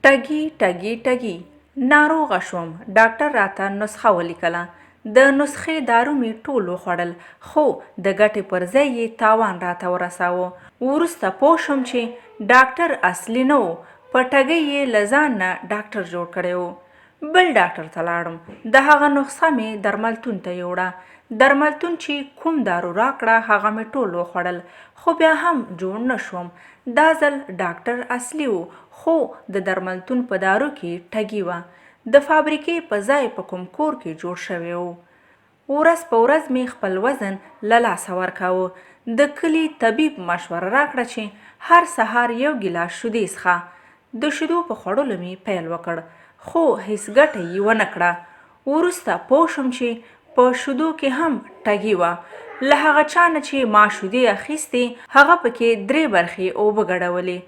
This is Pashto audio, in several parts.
ټګي ټګي ټګي ناروغه شوم. ډاکټر راته نسخه ولیکله. د نسخې دارو مې ټول وخوړل خو د ګټې پر ځای یې تاوان راته ورساوه. وروسته پوه شوم چې ډاکټر اصلي نه و، په ټګۍ یې له ځان نه ډاکټر جوړ کړی و. بل ډاکټر ته لاړم. د هغه نسخه مې درملتون ته یوړه. درملتون چې کوم دارو راکړه هغه مې ټول وخوړل خو بیا هم جوړ نه شوم. دا ځل ډاکټر اصلي و خو د درملتون په دارو کې ټګي وه. د فابریکې په ځای په کوم کور کې جوړ شوی و. ورځ په ورځ مې خپل وزن له لاسه ورکاوه. د کلي طبیب مشوره راکړه چې هر سهار 1 ګیلاس شیدې څښه. د شیدو په خوړلو مې پیل وکړ خو هیڅ ګټه یې ونه کړه. وروسته پوه شوم چې په شیدو کې هم ټګي وه. له هغه چا نه چې ما شیدې اخیستې هغه پکې 3 برخې اوبه ګډولې.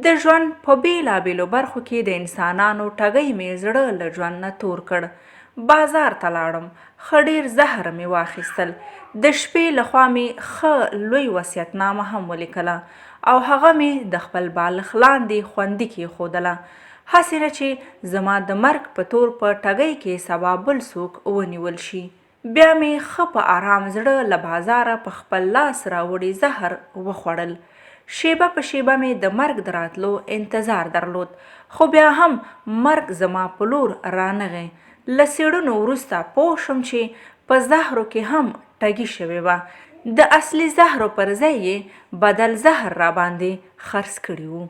د ژوند په بیلابیلو برخو کې د انسانانو ټګۍ مې زړه له ژوند نه تور کړ. بازار ته لاړم. ښه ډېر زهر مې واخیستل. د شپې لخوا مې ښه لوی وصیتنامه هم ولیکله او هغه مې د خپل بالښ لاندې خوندي کېښودله. هسې نه چې زما د مرګ په تور په ټګۍ کې سبا بل څوک ونیول شي. بیا مې ښه په آرام زړه له بازاره په خپل لاس راوړي زهر وخوړل. شیبه په شیبه مې د مرګ د راتلو انتظار درلود خو بیا هم مرګ زما په لور رانغی. له څېړنو وروسته پوه شوم چې په زهرو کې هم ټګي شوې وه. د اصلي زهرو پر ځای یې بدل زهر راباندې خرڅ کړي وو.